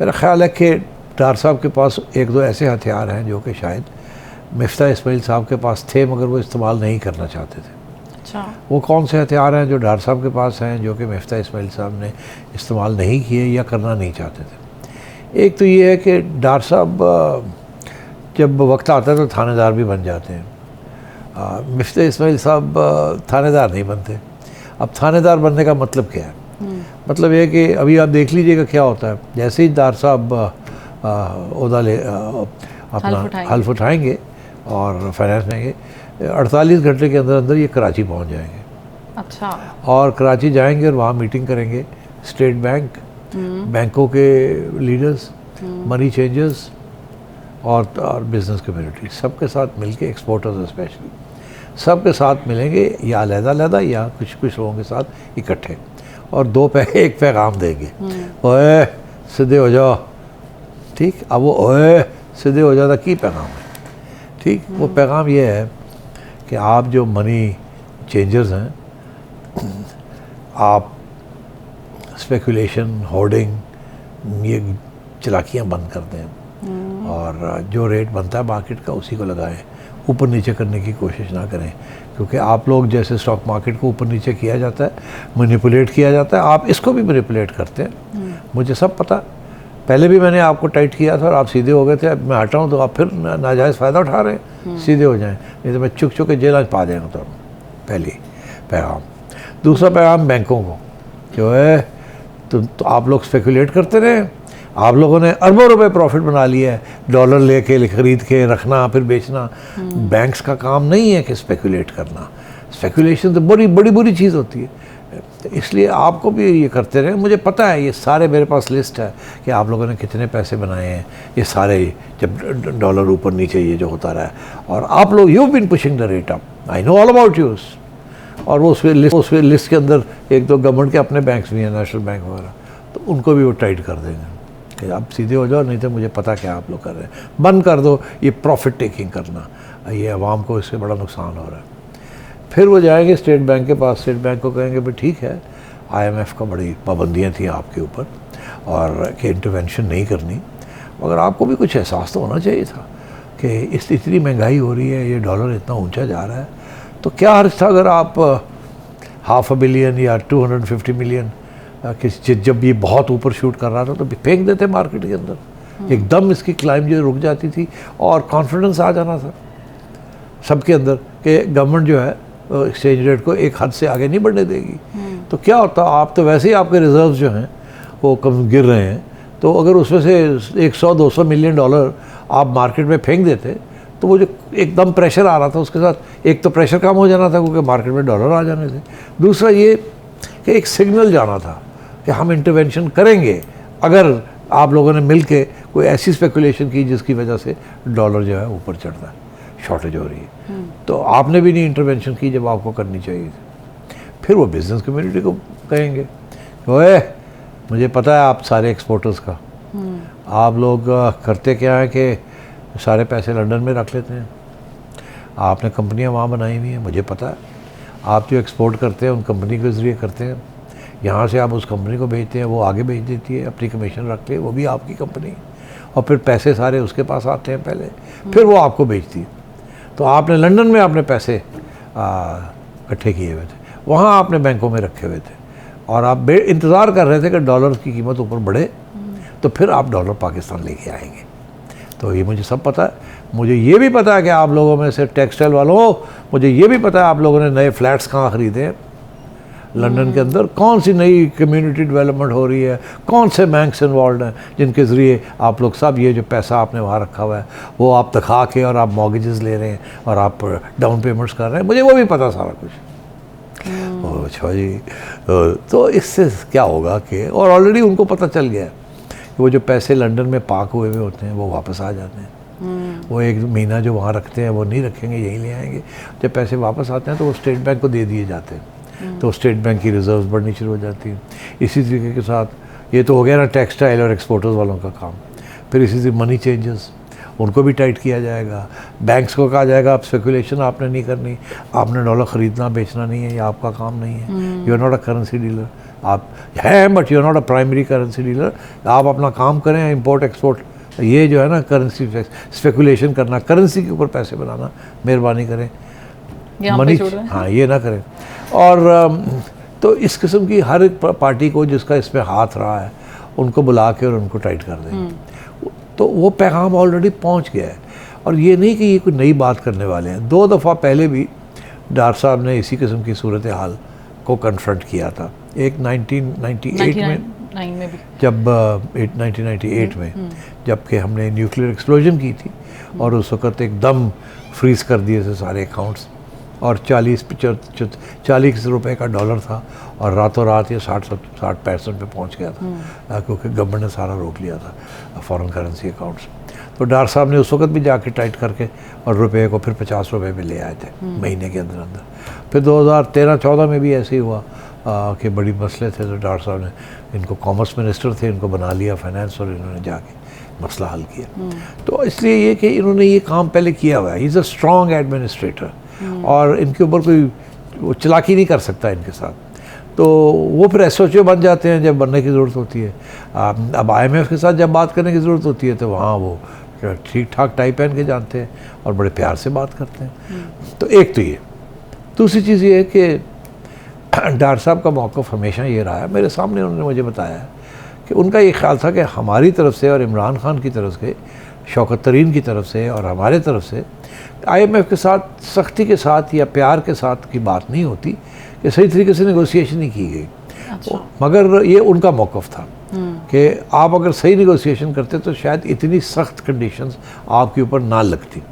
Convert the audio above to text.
मेरा ख्याल है कि डार साहब के पास एक दो ऐसे हथियार हैं जो कि शायद मिफ्ता इस्माइल साहब के पास थे मगर वो इस्तेमाल नहीं करना चाहते थे। अच्छा, वो कौन से हथियार हैं जो डार साहब के पास हैं जो कि मिफ्ता इस्माइल साहब ने इस्तेमाल नहीं किए या करना नहीं चाहते थे? एक तो ये है कि डार साहब जब वक्त आता है तो थानेदार भी बन जाते हैं। मिफ्ता इस्माइल साहब थानेदार नहीं बनते। अब थानेदार बनने का मतलब क्या है? मतलब ये कि अभी आप देख लीजिएगा क्या होता है, जैसे ही डार साहब ओहदा ले अपना हल्फ उठाएंगे और फाइनेंस लेंगे, 48 घंटे के अंदर अंदर ये कराची पहुंच जाएंगे। अच्छा। और कराची जाएंगे और वहाँ मीटिंग करेंगे स्टेट बैंक, बैंकों के लीडर्स, मनी चेंजर्स और बिजनेस कम्युनिटी, सबके साथ मिलके, एक्सपोर्टर्स स्पेशली, सबके साथ मिलेंगे या अलग-अलग या कुछ कुछ लोगों के साथ इकट्ठे, और एक पैगाम देंगे, ओए सीधे हो जाओ। ठीक, अब वो ओए सीधे हो जाता की पैगाम है? ठीक, वो पैगाम ये है कि आप जो मनी चेंजर्स हैं, आप स्पेकुलेशन, होर्डिंग, ये चलाकियाँ बंद कर दें और जो रेट बनता है मार्केट का उसी को लगाएं, ऊपर नीचे करने की कोशिश ना करें, क्योंकि आप लोग जैसे स्टॉक मार्केट को ऊपर नीचे किया जाता है, मैनिपुलेट किया जाता है, आप इसको भी मैनिपुलेट करते हैं। मुझे सब पता, पहले भी मैंने आपको टाइट किया था और आप सीधे हो गए थे। अब मैं हटा हूँ तो आप फिर नाजायज़ फ़ायदा उठा रहे हैं, सीधे हो जाएं, नहीं तो मैं चुक चुक के जेल आज पा देगा। तो पहली पैगाम। दूसरा पैगाम बैंकों को, जो है तो आप लोग स्पेकुलेट करते रहे, आप लोगों ने अरबों रुपए प्रॉफिट बना लिया है, डॉलर लेके खरीद के रखना फिर बेचना। बैंक्स का काम नहीं है कि स्पेकुलेट करना, स्पेकुलेशन तो बड़ी बड़ी बुरी चीज़ होती है। इसलिए आपको भी ये करते रहे। मुझे पता है, ये सारे मेरे पास लिस्ट है कि आप लोगों ने कितने पैसे बनाए हैं, ये सारे जब डॉलर ऊपर नीचे ये जो होता रहा है, और आप लोग you been pushing the rate up, I know all about use. और वो उस लिस्ट के अंदर एक दो गवर्नमेंट के अपने बैंक्स भी हैं, नेशनल बैंक वगैरह, तो उनको भी वो टाइट कर देंगे कि आप सीधे हो जाओ, नहीं तो मुझे पता क्या आप लोग कर रहे हैं, बंद कर दो ये प्रॉफिट टेकिंग करना, ये अवाम को इससे बड़ा नुकसान हो रहा है। फिर वो जाएंगे स्टेट बैंक के पास, स्टेट बैंक को कहेंगे भाई ठीक है, IMF का बड़ी पाबंदियाँ थी आपके ऊपर और कि इंटरवेंशन नहीं करनी, मगर आपको भी कुछ एहसास तो होना चाहिए था कि इतनी महंगाई हो रही है, ये डॉलर इतना ऊंचा जा रहा है, तो क्या अर्थ था अगर आप $500 बिलियन या 250 मिलियन जब ये बहुत ऊपर शूट कर रहा था तो फेंक देते मार्केट के अंदर, एकदम इसकी क्लाइम जो रुक जाती थी और कॉन्फिडेंस आ जाना था सबके अंदर कि गवर्नमेंट जो है एक्सचेंज रेट को एक हद से आगे नहीं बढ़ने देगी। तो क्या होता, आप तो वैसे ही आपके रिजर्व्स जो हैं वो कम गिर रहे हैं, तो अगर उसमें से 100-200 मिलियन डॉलर आप मार्केट में फेंक देते तो वो जो एकदम प्रेशर आ रहा था उसके साथ एक तो प्रेशर कम हो जाना था क्योंकि मार्केट में डॉलर आ जाने थे, दूसरा ये कि एक सिग्नल जाना था कि हम इंटरवेंशन करेंगे अगर आप लोगों ने मिल के कोई ऐसी स्पेकुलेशन की जिसकी वजह से डॉलर जो है ऊपर चढ़ता है, शॉर्टेज हो रही है। तो आपने भी नहीं इंटरवेंशन की जब आपको करनी चाहिए थी। फिर वो बिज़नेस कम्युनिटी को कहेंगे, ओए मुझे पता है आप सारे एक्सपोर्टर्स का, आप लोग करते क्या है कि सारे पैसे लंदन में रख लेते हैं, आपने कंपनियां वहाँ बनाई हुई हैं, मुझे पता है आप जो एक्सपोर्ट करते हैं उन कंपनी के ज़रिए करते हैं, यहाँ से आप उस कंपनी को भेजते हैं, वो आगे भेज देती है, अपनी कमीशन रखते हैं, वो भी आपकी कंपनी, और फिर पैसे सारे उसके पास आते हैं पहले, फिर वो आपको भेजती है। तो आपने लंदन में आपने पैसे इकट्ठे किए हुए थे, वहाँ आपने बैंकों में रखे हुए थे, और आप इंतज़ार कर रहे थे कि डॉलर की कीमत ऊपर बढ़े तो फिर आप डॉलर पाकिस्तान लेके आएंगे। तो ये मुझे सब पता है। मुझे ये भी पता है कि आप लोगों में से टेक्सटाइल वालों, मुझे ये भी पता है आप लोगों ने नए फ्लैट्स कहाँ ख़रीदे हैं लंदन के अंदर, कौन सी नई कम्युनिटी डेवलपमेंट हो रही है, कौन से बैंक्स इन्वॉल्व हैं जिनके ज़रिए आप लोग सब ये जो पैसा आपने वहाँ रखा हुआ है वो आप दिखा के और आप मॉर्गेजेस ले रहे हैं और आप डाउन पेमेंट्स कर रहे हैं, मुझे वो भी पता सारा कुछ। अच्छा जी, तो इससे क्या होगा कि, और ऑलरेडी उनको पता चल गया है कि वो जो पैसे लंदन में पार्क हुए हुए होते हैं वो वापस आ जाते हैं, वो एक महीना जो वहाँ रखते हैं वो नहीं रखेंगे, यहीं ले आएंगे। जब पैसे वापस आते हैं तो वो स्टेट बैंक को दे दिए जाते हैं, तो स्टेट बैंक की रिजर्व्स बढ़नी शुरू हो जाती हैं। इसी तरीके के साथ ये तो हो गया ना टेक्सटाइल और एक्सपोर्टर्स वालों का काम। फिर इसी से मनी चेंजर्स, उनको भी टाइट किया जाएगा। बैंक्स को कहा जाएगा आप स्पेकुलेशन आपने नहीं करनी, आपने डॉलर ख़रीदना बेचना नहीं है, ये आपका काम नहीं है, you are not a currency dealer. आप हैं but you are not a primary currency dealer, आप अपना काम करें, इंपोर्ट एक्सपोर्ट, ये जो है ना करेंसी स्पेकुलेशन करना, करेंसी के ऊपर पैसे बनाना, मेहरबानी करें मनी, हाँ ये ना करें। और तो इस किस्म की हर एक पार्टी को जिसका इसमें हाथ रहा है उनको बुला के और उनको टाइट कर देंगे। तो वो पैगाम ऑलरेडी पहुंच गया है, और ये नहीं कि ये कोई नई बात करने वाले हैं। 2 दफ़ा पहले भी डार साहब ने इसी किस्म की सूरत हाल को कन्फ्रंट किया था। एक 1998 में भी, जब 1998 में जबकि हमने न्यूक्लियर एक्सप्लोजन की थी और उस वक़्त एकदम फ्रीज़ कर दिए थे सारे अकाउंट्स, और 40 रुपए का डॉलर था और रातों रात ये 60-65% पे पहुंच गया था, क्योंकि गवर्नमेंट ने सारा रोक लिया था फॉरेन करेंसी अकाउंट्स। तो डार साहब ने उस वक्त भी जाके टाइट करके और रुपए को फिर 50 रुपए में ले आए थे महीने के अंदर अंदर। फिर 2013-14 में भी ऐसे ही हुआ कि बड़ी मसले थे, तो डार साहब ने, इनको कॉमर्स मिनिस्टर थे, इनको बना लिया फाइनेंस, और इन्होंने जाके मसला हल किया। तो इसलिए ये कि इन्होंने ये काम पहले किया हुआ है, इज़ अ स्ट्रॉन्ग एडमिनिस्ट्रेटर, और इनके ऊपर कोई वो चालाकी नहीं कर सकता इनके साथ। तो वो फिर एसओसीओ बन जाते हैं जब बनने की ज़रूरत होती है। अब IMF के साथ जब बात करने की ज़रूरत होती है तो वहाँ वो ठीक ठाक टाई पहन के जानते हैं और बड़े प्यार से बात करते हैं। तो एक तो ये, दूसरी चीज़ ये है कि डार साहब का मौक़िफ़ हमेशा ये रहा है, मेरे सामने उन्होंने मुझे बताया कि उनका ये ख्याल था कि हमारी तरफ से और इमरान खान की तरफ से, शौकत तरीन की तरफ से और हमारे तरफ से IMF के साथ सख्ती के साथ या प्यार के साथ की बात नहीं होती, कि सही तरीके से नेगोशिएशन नहीं की गई। अच्छा। मगर ये उनका मौक़िफ़ था कि आप अगर सही नेगोशिएशन करते तो शायद इतनी सख्त कंडीशंस आपके ऊपर ना लगती।